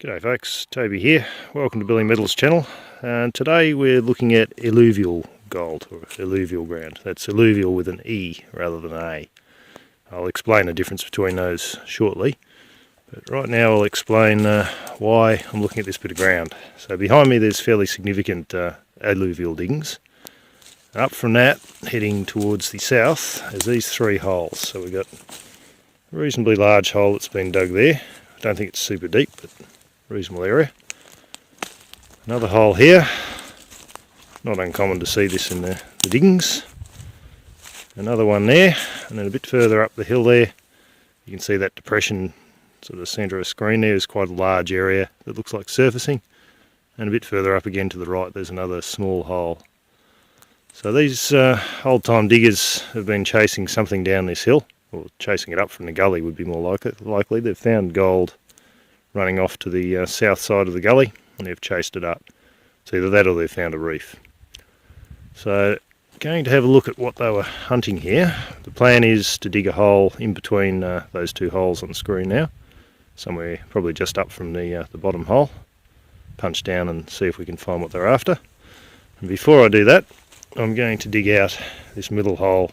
G'day folks, Toby here. Welcome to Billy Metals channel. And today we're looking at alluvial gold, or alluvial ground. That's alluvial with an E rather than an A. I'll explain the difference between those shortly. But right now I'll explain why I'm looking at this bit of ground. So behind me there's fairly significant alluvial diggings. And up from that, heading towards the south, there's these three holes. So we've got a reasonably large hole that's been dug there. I don't think it's super deep, but reasonable area. Another hole here, not uncommon to see this in the diggings. Another one there, and then a bit further up the hill there, you can see that depression, sort of centre of the screen there, is quite a large area that looks like surfacing. And a bit further up again to the right, there's another small hole. So these old time diggers have been chasing something down this hill, or chasing it up from the gully would be more likely. They've found gold running off to the south side of the gully, and they've chased it up. So either that or they've found a reef. So going to have a look at what they were hunting here. The plan is to dig a hole in between those two holes on the screen now, somewhere probably just up from the bottom hole. Punch down and see if we can find what they're after. And before I do that, I'm going to dig out this middle hole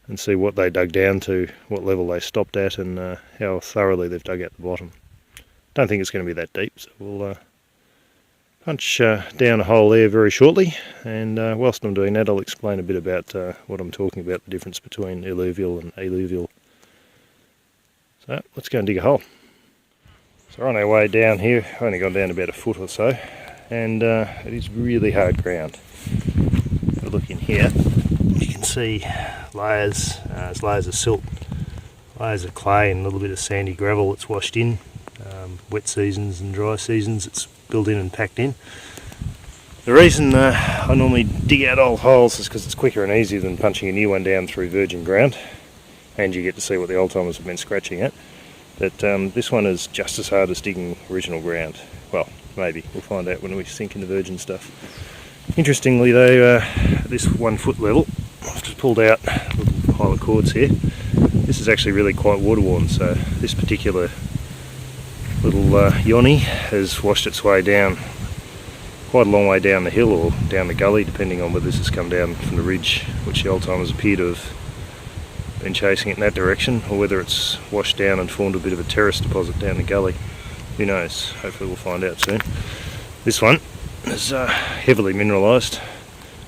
and see what they dug down to, what level they stopped at, and how thoroughly they've dug out the bottom. Don't think it's going to be that deep, so we'll punch down a hole there very shortly, and whilst I'm doing that I'll explain a bit about what I'm talking about, the difference between alluvial and alluvial. So let's go and dig a hole. So we're on our way down here, only gone down about a foot or so, and it is really hard ground. If I look in here, you can see layers, there's layers of silt, layers of clay and a little bit of sandy gravel that's washed in. Wet seasons and dry seasons it's built in and packed in. The reason I normally dig out old holes is because it's quicker and easier than punching a new one down through virgin ground, and you get to see what the old timers have been scratching at. But this one is just as hard as digging original ground. Well, maybe, we'll find out when we sink into virgin stuff. Interestingly though, at this 1 foot level, I've just pulled out a little pile of quartz here. This is actually really quite water worn, so this particular little yoni has washed its way down quite a long way down the hill or down the gully, depending on whether this has come down from the ridge, which the old timers appear to have been chasing it in that direction, or whether it's washed down and formed a bit of a terrace deposit down the gully. Who knows? Hopefully we'll find out soon. This one is heavily mineralised.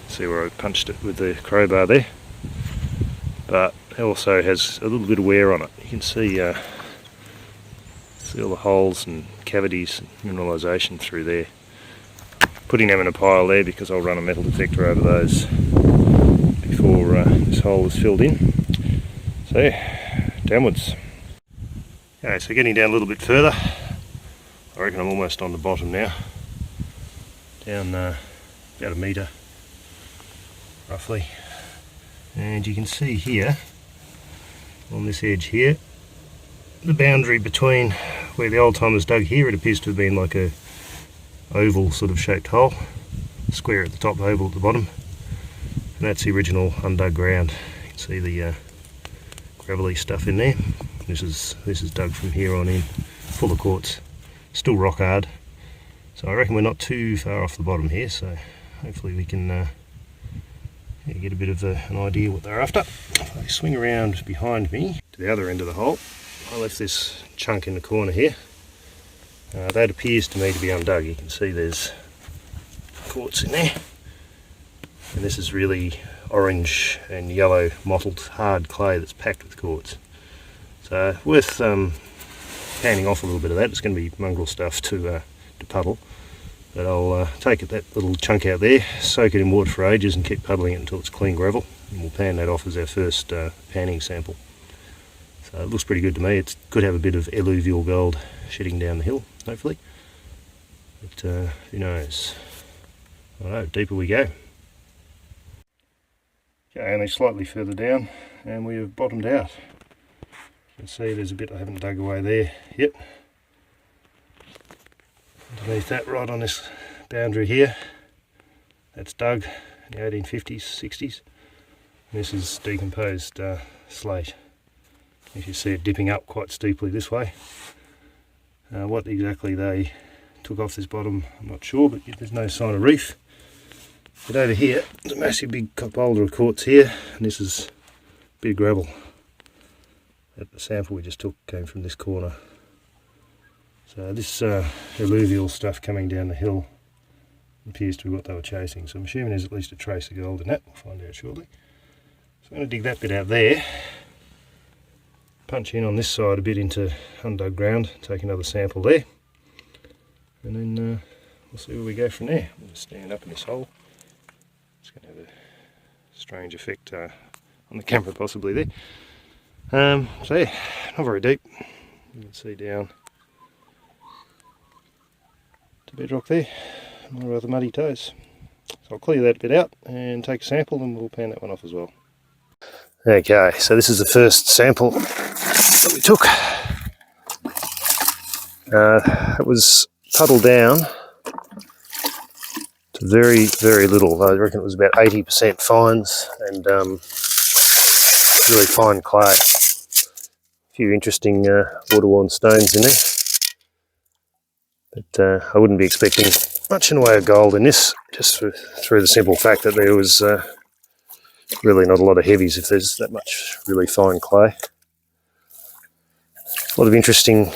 See where I punched it with the crowbar there, but it also has a little bit of wear on it. You can see all the holes and cavities and mineralisation through there. Putting them in a pile there because I'll run a metal detector over those before this hole is filled in. So yeah, downwards. Okay, so getting down a little bit further, I reckon I'm almost on the bottom now. Down about a metre roughly, and you can see here on this edge here the boundary between where the old timers dug here. It appears to have been like a oval sort of shaped hole, square at the top, oval at the bottom, and that's the original undug ground. You can see the gravelly stuff in there. This is dug from here on in, full of quartz, still rock hard. So I reckon we're not too far off the bottom here, so hopefully we can get a bit of an idea what they're after. If I swing around behind me to the other end of the hole, I left this chunk in the corner here. That appears to me to be undug. You can see there's quartz in there, and this is really orange and yellow mottled hard clay that's packed with quartz. So worth panning off a little bit of that. It's going to be mongrel stuff to puddle, but I'll take that little chunk out there, soak it in water for ages and keep puddling it until it's clean gravel, and we'll pan that off as our first panning sample. So it looks pretty good to me. It could have a bit of alluvial gold shedding down the hill, hopefully, but who knows. Alright, deeper we go. Okay, only slightly further down and we have bottomed out. You can see there's a bit I haven't dug away there yet. Underneath that, right on this boundary here, that's dug in the 1850s, 60s. And this is decomposed slate. You can see it dipping up quite steeply this way. What exactly they took off this bottom, I'm not sure, but there's no sign of reef. But over here, there's a massive big boulder of quartz here, and this is a bit of gravel. The sample we just took came from this corner. So this alluvial stuff coming down the hill appears to be what they were chasing. So I'm assuming there's at least a trace of gold in that. We'll find out shortly. So I'm going to dig that bit out there, punch in on this side a bit into undug ground, take another sample there, and then we'll see where we go from there. I'm going to stand up in this hole. It's going to have a strange effect on the camera possibly there. So yeah, not very deep. You can see down to bedrock there, my rather muddy toes. So I'll clear that bit out and take a sample, and we'll pan that one off as well. Okay, so this is the first sample that we took. It was puddled down to very, very little. I reckon it was about 80% fines and really fine clay. A few interesting water-worn stones in there. But I wouldn't be expecting much in the way of gold in this, just through the simple fact that there was really not a lot of heavies if there's that much really fine clay. A lot of interesting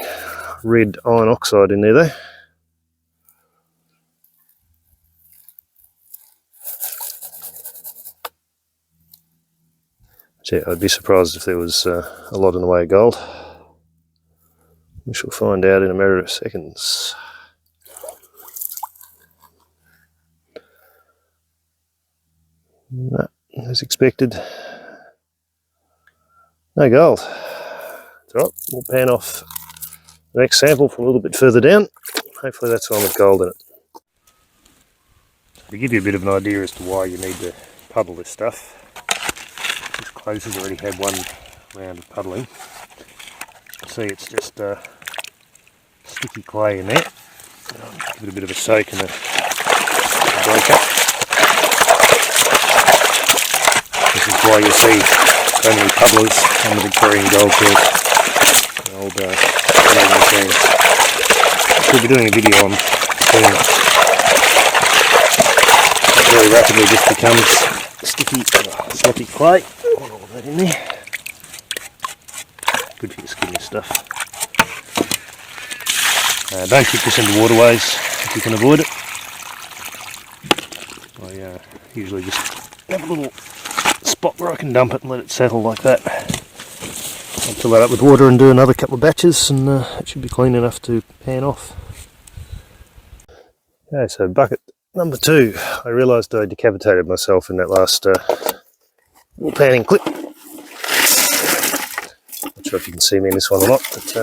red iron oxide in there though. So yeah, I'd be surprised if there was a lot in the way of gold. We shall find out in a matter of seconds. No, as expected, no gold. That's all right, we'll pan off the next sample from a little bit further down. Hopefully that's one with gold in it. To give you a bit of an idea as to why you need to puddle this stuff, this close has already had one round of puddling. See, it's just sticky clay in there. Give it a bit of a soak and a break up. This is why you see so many puddlers on the Victorian goldfields. The old machines. We'll be doing a video on seeing it very rapidly just becomes sticky, sloppy clay. Put all that in there. Good for your skin, this stuff. Don't kick this into waterways if you can avoid it. I usually just have a little spot where I can dump it and let it settle like that. I'll fill that up with water and do another couple of batches, and it should be clean enough to pan off. Okay, so bucket number 2. I realised I decapitated myself in that last little panning clip. Not sure if you can see me in this one or not, but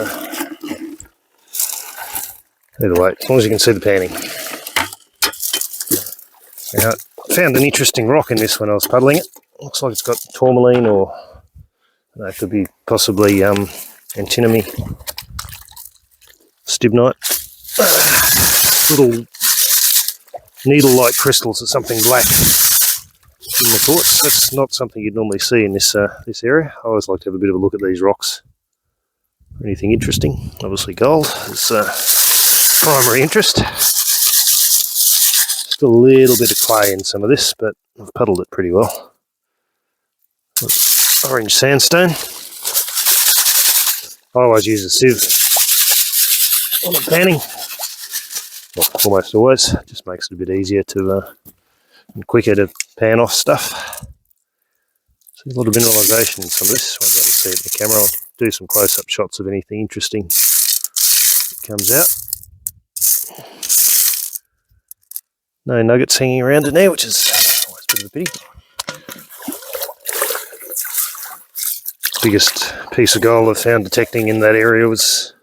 either way, as long as you can see the panning. Now, I found an interesting rock in this when I was puddling it. Looks like it's got tourmaline, or it could be possibly antimony Stibnite. Little needle-like crystals or something black in the quartz. That's not something you'd normally see in this this area. I always like to have a bit of a look at these rocks for anything interesting. Obviously gold is primary interest. Still a little bit of clay in some of this, but I've puddled it pretty well. Orange sandstone. I always use a sieve on a panning. Well, almost always. It just makes it a bit easier to and quicker to pan off stuff. See a lot of mineralisation in some of this. Won't be able to see it in the camera. I'll do some close-up shots of anything interesting that comes out. No nuggets hanging around in there, which is always a bit of a pity. Biggest piece of gold I've found detecting in that area was,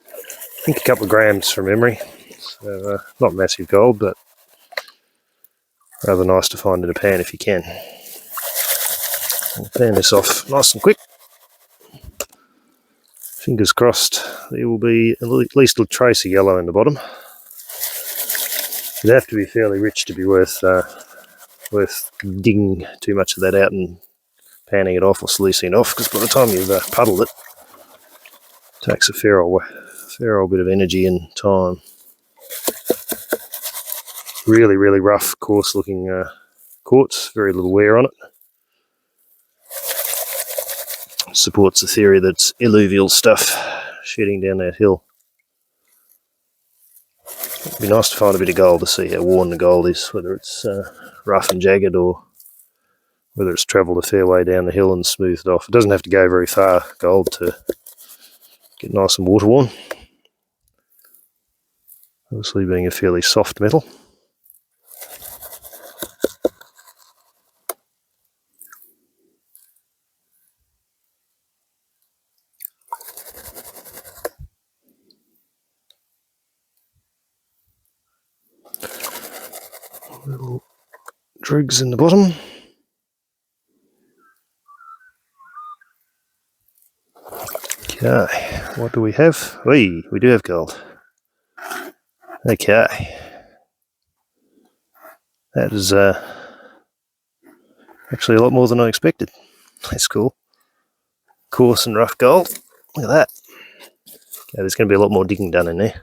I think, a couple of grams from memory. So, not massive gold, but rather nice to find in a pan if you can. I'll pan this off nice and quick. Fingers crossed there will be at least a trace of yellow in the bottom. It'd have to be fairly rich to be worth digging too much of that out and panning it off or sluicing it off, because by the time you've puddled it, it takes a fair fair old bit of energy and time. Really, really rough, coarse looking quartz, very little wear on it. Supports the theory that it's alluvial stuff shooting down that hill. It'd be nice to find a bit of gold to see how worn the gold is, whether it's rough and jagged or whether it's travelled a fair way down the hill and smoothed off. It doesn't have to go very far, gold, to get nice and water worn. Obviously being a fairly soft metal. Little dregs in the bottom. Okay, what do we have? We do have gold. Okay. That is actually a lot more than I expected. That's cool. Coarse and rough gold. Look at that. Okay, there's going to be a lot more digging done in there.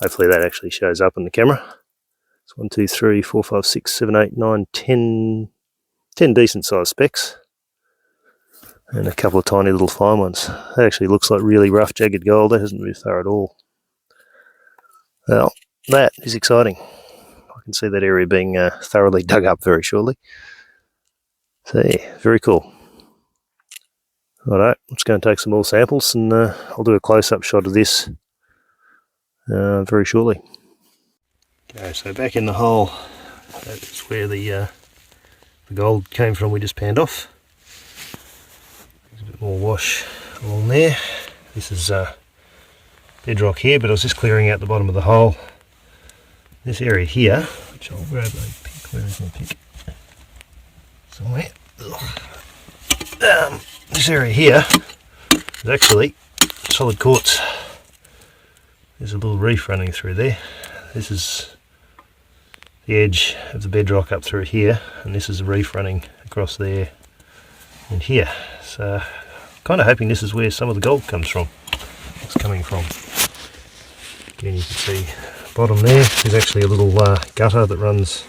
Hopefully that actually shows up on the camera. It's 1, 2, 3, 4, 5, 6, 7, 8, 9, 10 decent sized specks. And a couple of tiny little fine ones. That actually looks like really rough, jagged gold. That hasn't moved far at all. Well, that is exciting. I can see that area being thoroughly dug up very shortly. So yeah, very cool. Alright, I'm just going to take some more samples and I'll do a close-up shot of this very shortly. Okay, so back in the hole, that is where the gold came from we just panned off. There's a bit more wash along there. This is bedrock here, but I was just clearing out the bottom of the hole. This area here, which I'll grab a pick. Where is my pick? Somewhere. This area here is actually solid quartz. There's a little reef running through there. This is the edge of the bedrock up through here, and this is a reef running across there and here. So kind of hoping this is where some of the gold comes from. It's coming from. Again, you can see bottom there. There's actually a little gutter that runs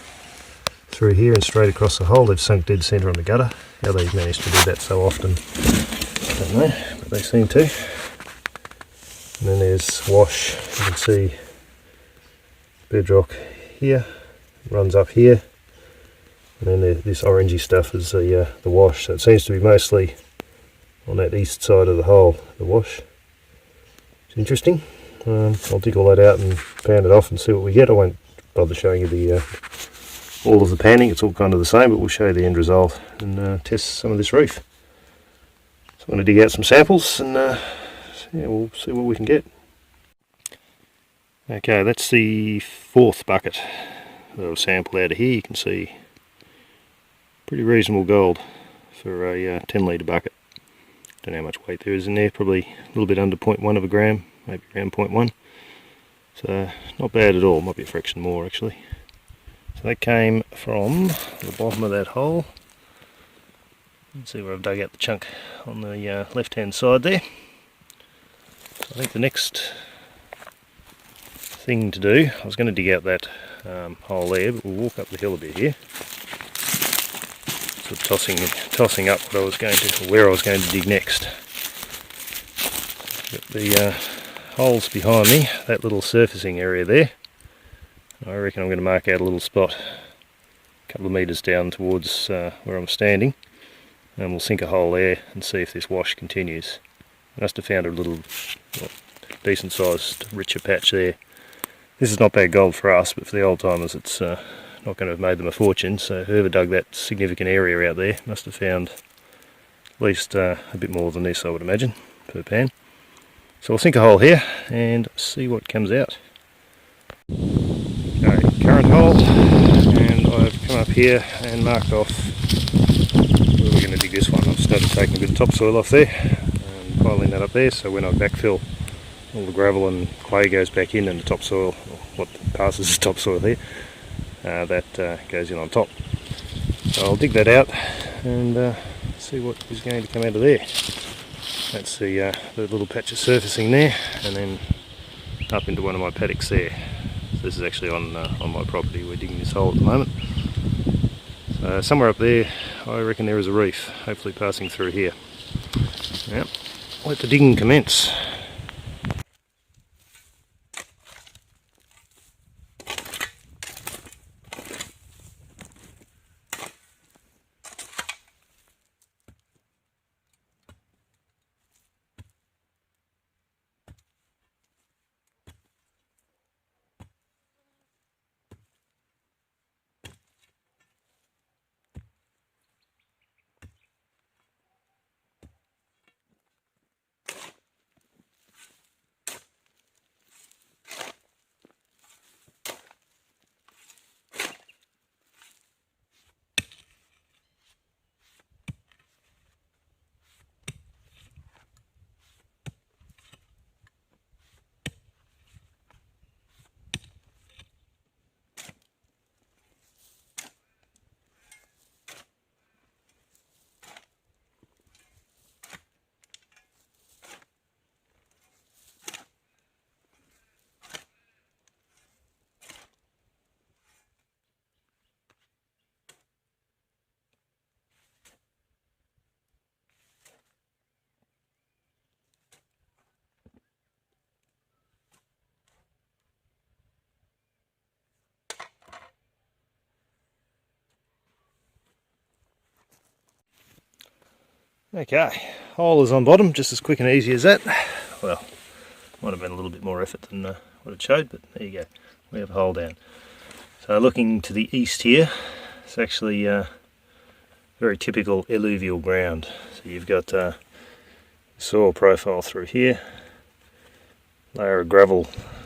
through here and straight across the hole. They've sunk dead centre on the gutter. How they've managed to do that so often, I don't know, but they seem to. And then there's wash. You can see bedrock here, runs up here, and then this orangey stuff is the wash. So it seems to be mostly on that east side of the hole, the wash. It's interesting. I'll dig all that out and pan it off and see what we get. I won't bother showing you all of the panning, it's all kind of the same, but we'll show you the end result and test some of this reef. So I'm going to dig out some samples and yeah, we'll see what we can get. Okay, that's the fourth bucket that I've sampled out of here. You can see pretty reasonable gold for a 10 litre bucket. Don't know how much weight there is in there, probably a little bit under 0.1 of a gram, maybe around 0.1. So not bad at all, might be a fraction more actually. So that came from the bottom of that hole. You can see where I've dug out the chunk on the left hand side there. So I think the next thing to do, I was going to dig out that hole there, but we'll walk up the hill a bit here. So tossing up what I was going to, or where I was going to dig next. Got the holes behind me, that little surfacing area there. I reckon I'm going to mark out a little spot a couple of metres down towards where I'm standing, and we'll sink a hole there and see if this wash continues. I must have found a little decent sized richer patch there. This is not bad gold for us, but for the old timers it's not going to have made them a fortune, so whoever dug that significant area out there must have found at least a bit more than this, I would imagine, per pan. So we'll sink a hole here and see what comes out. Okay, current hole, and I've come up here and marked off where we're going to dig this one. I've started taking a bit of topsoil off there and piling that up there, so when I backfill, all the gravel and clay goes back in and the topsoil, or what passes as topsoil here, that goes in on top. So I'll dig that out and see what is going to come out of there. That's the little patch of surfacing there, and then up into one of my paddocks there. So this is actually on my property. We're digging this hole at the moment. So somewhere up there I reckon there is a reef, hopefully passing through here. Yep. Let the digging commence. Okay, hole is on bottom, just as quick and easy as that. Well, might have been a little bit more effort than what it showed, but there you go, we have a hole down. So looking to the east here, it's actually very typical alluvial ground. So you've got soil profile through here, layer of gravel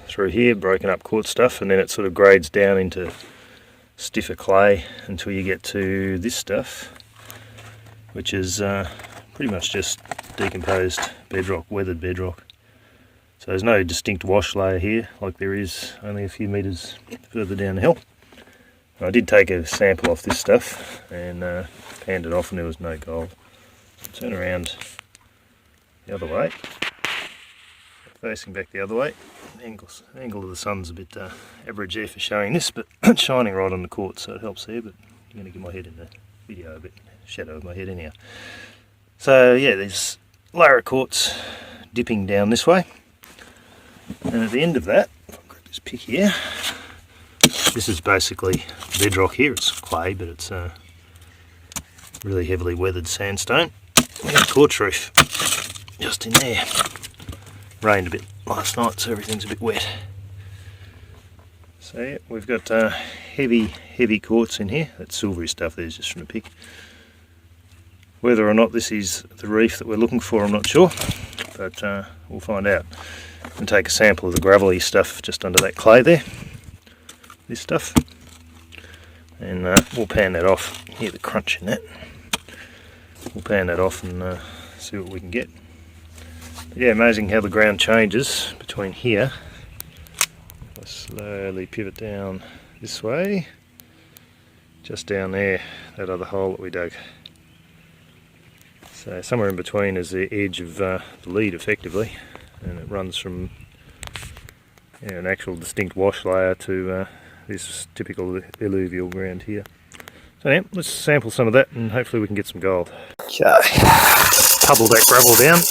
through here, broken up quartz stuff, and then it sort of grades down into stiffer clay until you get to this stuff, which is pretty much just decomposed bedrock, weathered bedrock. So there's no distinct wash layer here like there is only a few metres further down the hill. I did take a sample off this stuff and panned it off and there was no gold. Turn around the other way, facing back the other way. The angle of the sun's a bit average there for showing this, but it's shining right on the quartz, so it helps there, but you're going to get my head in the video a bit, shadow of my head anyhow. So yeah, there's a layer of quartz dipping down this way, and at the end of that, if I grab this pick here, this is basically bedrock here. It's clay, but it's really heavily weathered sandstone. We got a quartz reef just in there. Rained a bit last night, so everything's a bit wet. So yeah, we've got heavy quartz in here. That silvery stuff there's just from the pick. Whether or not this is the reef that we're looking for, I'm not sure, but we'll find out. And take a sample of the gravelly stuff just under that clay there, this stuff, and we'll pan that off. Hear the crunch in that. We'll pan that off and see what we can get. But yeah, amazing how the ground changes between here. If I slowly pivot down this way, just down there, that other hole that we dug. So somewhere in between is the edge of the lead effectively, and it runs from an actual distinct wash layer to this typical alluvial ground here. So yeah, let's sample some of that and hopefully we can get some gold. Okay, puddle that gravel down.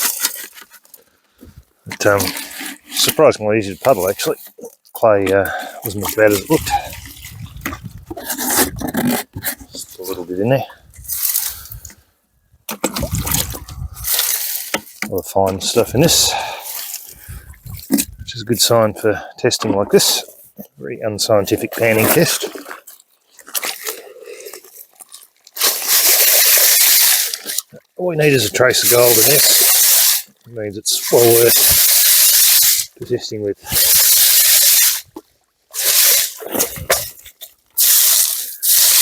It's surprisingly easy to puddle actually. Clay wasn't as bad as it looked. Just a little bit in there. A lot of fine stuff in this, which is a good sign for testing like this. Very unscientific panning test. All we need is a trace of gold in this. It means it's well worth persisting with.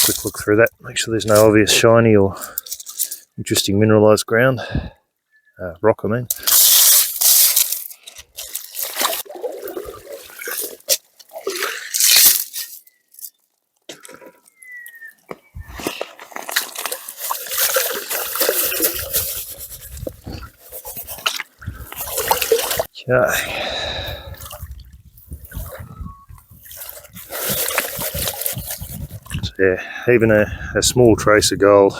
Quick look through that, make sure there's no obvious shiny or interesting mineralised ground. Rock, I mean. Okay. Yeah, even a small trace of gold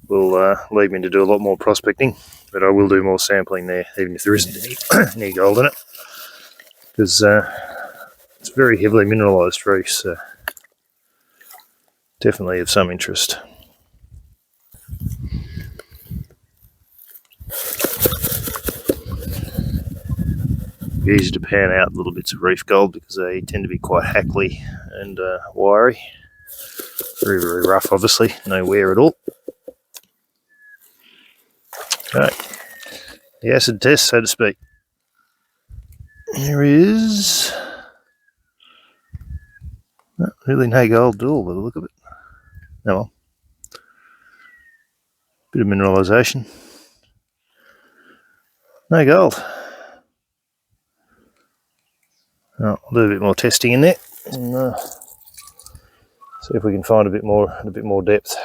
will lead me to do a lot more prospecting, but I will do more sampling there, even if there isn't any gold in it, because it's very heavily mineralised reef, so definitely of some interest. Easy to pan out little bits of reef gold because they tend to be quite hackly and wiry. Very, very rough, obviously, no wear at all. Okay, the acid test, so to speak. There is not really no gold at all by the look of it. Oh well. Bit of mineralisation. No gold. Oh, I'll do a bit more testing in there and see if we can find a bit more depth.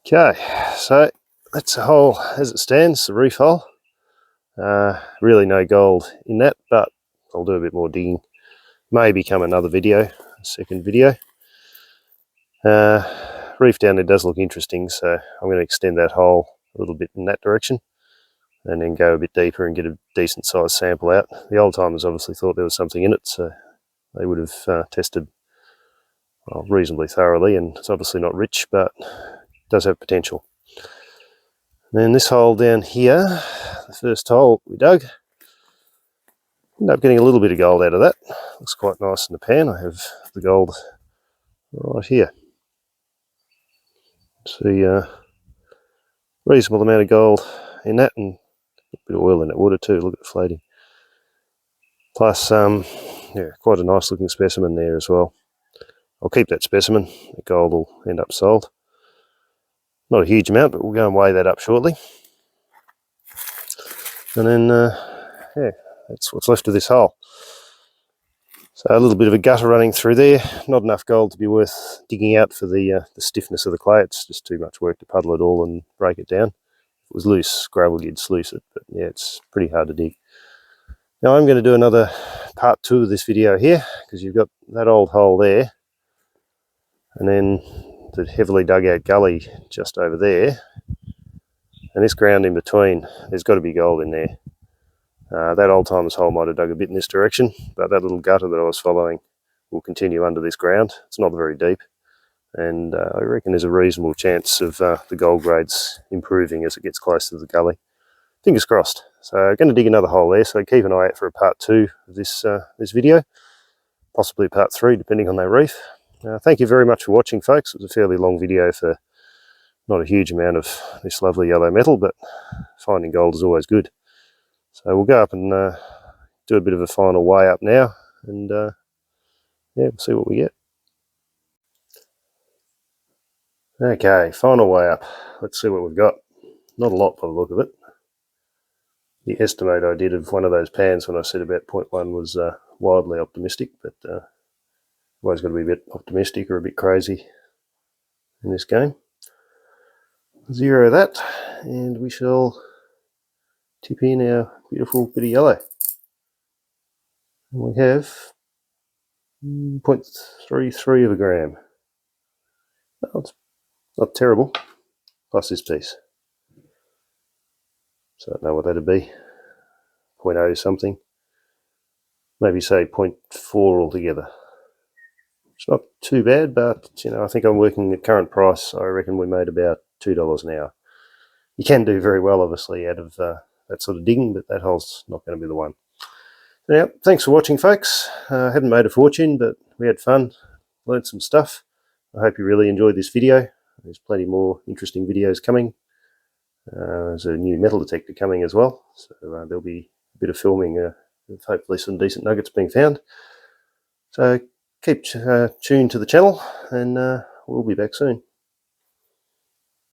Okay, so that's the hole as it stands, the reef hole. Really no gold in that, but I'll do a bit more digging. May become another video, a second video. Reef down there does look interesting, so I'm going to extend that hole a little bit in that direction and then go a bit deeper and get a decent sized sample out. The old timers obviously thought there was something in it, so they would have tested reasonably thoroughly, and it's obviously not rich, but it does have potential. And then this hole down here, the first hole we dug, ended up getting a little bit of gold out of that. Looks quite nice in the pan. I have the gold right here. See reasonable amount of gold in that, and a bit of oil in that water too. Look at it floating. Plus, yeah, quite a nice looking specimen there as well. I'll keep that specimen. The gold will end up sold. Not a huge amount, but we'll go and weigh that up shortly. And then, yeah, that's what's left of this hole. So a little bit of a gutter running through there. Not enough gold to be worth digging out for the stiffness of the clay. It's just too much work to puddle it all and break it down. If it was loose gravel, you'd sluice it, but yeah, it's pretty hard to dig. Now I'm going to do another part 2 of this video here, because you've got that old hole there, and then the heavily dug out gully just over there, and this ground in between. There's got to be gold in there. That old timer's hole might have dug a bit in this direction, but that little gutter that I was following will continue under this ground. It's not very deep, and I reckon there's a reasonable chance of the gold grades improving as it gets closer to the gully. Fingers crossed. So I'm going to dig another hole there, so keep an eye out for a part 2 of this video, possibly part 3 depending on that reef. Thank you very much for watching, folks. It was a fairly long video for not a huge amount of this lovely yellow metal, but finding gold is always good. So we'll go up and do a bit of a final weigh up now, and yeah, we'll see what we get. Okay, final weigh up. Let's see what we've got. Not a lot by the look of it. The estimate I did of one of those pans when I said about 0.1 was wildly optimistic, but always got to be a bit optimistic or a bit crazy in this game. Zero that, and we shall tip in our beautiful bit of yellow. And we have 0.33 of a gram. Oh, it's not terrible, plus this piece. So I don't know what that'd be, 0.0 something. Maybe say 0.4 altogether. It's not too bad, but you know, I think I'm working at current price. I reckon we made about $2 an hour. You can do very well, obviously, out of that sort of digging, but that hole's not going to be the one. Now, thanks for watching, folks. I haven't made a fortune, but we had fun, learned some stuff. I hope you really enjoyed this video. There's plenty more interesting videos coming. There's a new metal detector coming as well, so there'll be a bit of filming with hopefully some decent nuggets being found. So keep tuned to the channel, and we'll be back soon.